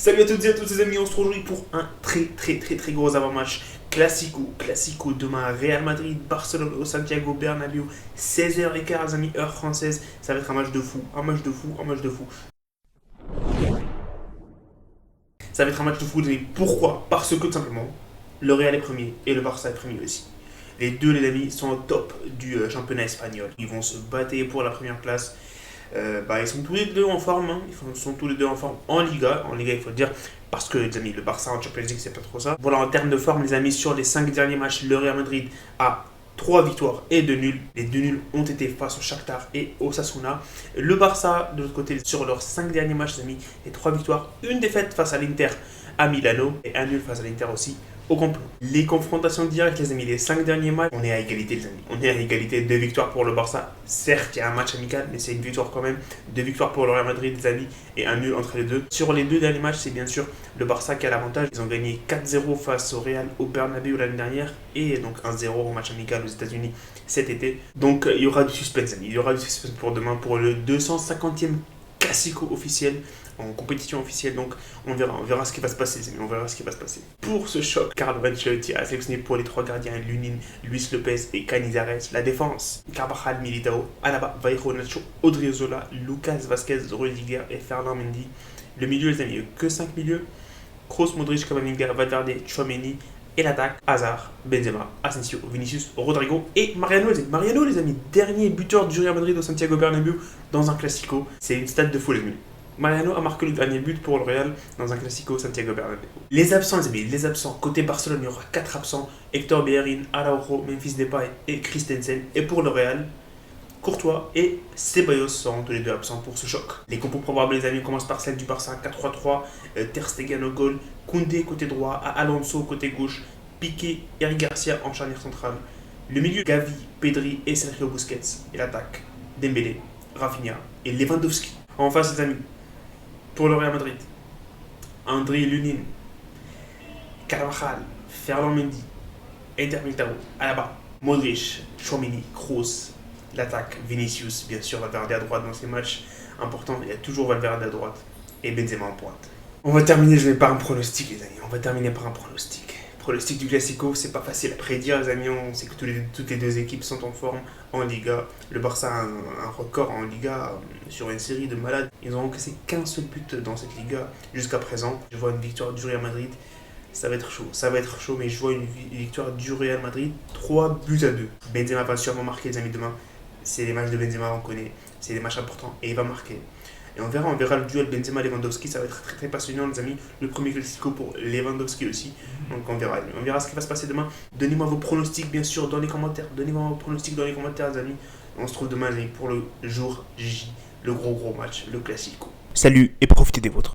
Salut à toutes et à tous les amis, on se retrouve aujourd'hui pour un très gros avant-match. Classico demain, Real Madrid, Barcelone au Santiago Bernabéu, 16h15 les amis, heure française. Ça va être un match de fou. Ça va être un match de fou les amis. Pourquoi? Parce que tout simplement, le Real est premier et le Barça est premier aussi. Les deux les amis sont au top du championnat espagnol. Ils vont se battre pour la première place. Ils sont tous les deux en forme, hein. Ils sont tous les deux en forme en Liga. En Liga, il faut le dire, parce que les amis, le Barça en Champions League, c'est pas trop ça. Voilà, en termes de forme, les amis, sur les 5 derniers matchs, le Real Madrid a 3 victoires et 2 nuls. Les 2 nuls ont été face au Shakhtar et au Sasuna. Le Barça, de l'autre côté, sur leurs 5 derniers matchs, les amis, les 3 victoires, une défaite face à l'Inter à Milano et un nul face à l'Inter aussi au complot. Les confrontations directes, les amis, les 5 derniers matchs, on est à égalité, les amis. On est à égalité, 2 victoires pour le Barça. Certes, il y a un match amical, mais c'est une victoire quand même. 2 victoires pour le Real Madrid, les amis, et un nul entre les deux. Sur les 2 derniers matchs, c'est bien sûr le Barça qui a l'avantage. Ils ont gagné 4-0 face au Real au Bernabéu l'année dernière, et donc 1-0 au match amical aux États-Unis cet été. Donc il y aura du suspense, amis. Il y aura du suspense pour demain, pour le 250e Classico officiel, en compétition officielle, donc on verra ce qui va se passer, les amis, on verra ce qui va se passer. Pour ce choc, Carlo Ancelotti a sélectionné pour les 3 gardiens Lunin, Luis Lopez et Canizares. La défense, Carvajal, Militao, Alaba, Vallejo, Nacho, Odriozola, Lucas Vazquez, Rudiger et Ferland Mendy. Le milieu, les amis, que 5 milieux: Kroos, Modric, Camavinga, Valverde, Tchouaméni. Et l'attaque, Hazard, Benzema, Asensio, Vinicius, Rodrigo et Mariano. Mariano, les amis, dernier buteur du Real Madrid au Santiago Bernabéu dans un Classico. C'est une stat de fou, les amis. Mariano a marqué le dernier but pour le Real dans un Classico au Santiago Bernabéu. Les absents, les amis, les absents. Côté Barcelone, il y aura 4 absents: Hector Bellerin, Araujo, Memphis Depay et Christensen. Et pour le Real, Courtois et Ceballos seront tous les deux absents pour ce choc. Les compos probables, les amis, commencent par celle du Barça: 4-3-3, Ter Stegen au goal, Koundé côté droit, Alonso côté gauche, Piqué, Eric Garcia en charnière centrale. Le milieu, Gavi, Pedri et Sergio Busquets. Et l'attaque, Dembélé, Rafinha et Lewandowski. En face, les amis, pour le Real Madrid, André Lunin, Carvajal, Ferland Mendy, Eder Militao, Alaba, Modric, Tchouaméni, Kroos. L'attaque, Vinicius, bien sûr, Valverde à droite dans ces matchs importants. Il y a toujours Valverde à droite et Benzema en pointe. On va terminer, je vais par un pronostic, les amis. On va terminer par un pronostic. Pronostic du Classico, c'est pas facile à prédire, les amis. On sait que toutes les deux équipes sont en forme en Liga. Le Barça a un record en Liga sur une série de malades. Ils n'ont encaissé qu'un seul but dans cette Liga jusqu'à présent. Je vois une victoire du Real Madrid. Ça va être chaud, mais je vois une victoire du Real Madrid, 3-2. Benzema va sûrement marquer, les amis, demain. C'est les matchs de Benzema, on connaît. C'est des matchs importants et il va marquer. Et on verra le duel Benzema-Lewandowski, ça va être très passionnant, les amis. Le premier Classico pour Lewandowski aussi. Donc on verra ce qui va se passer demain. Donnez-moi vos pronostics, bien sûr, dans les commentaires. Les amis. On se retrouve demain, les amis, pour le jour J, le gros match, le Classico. Salut et profitez des vôtres.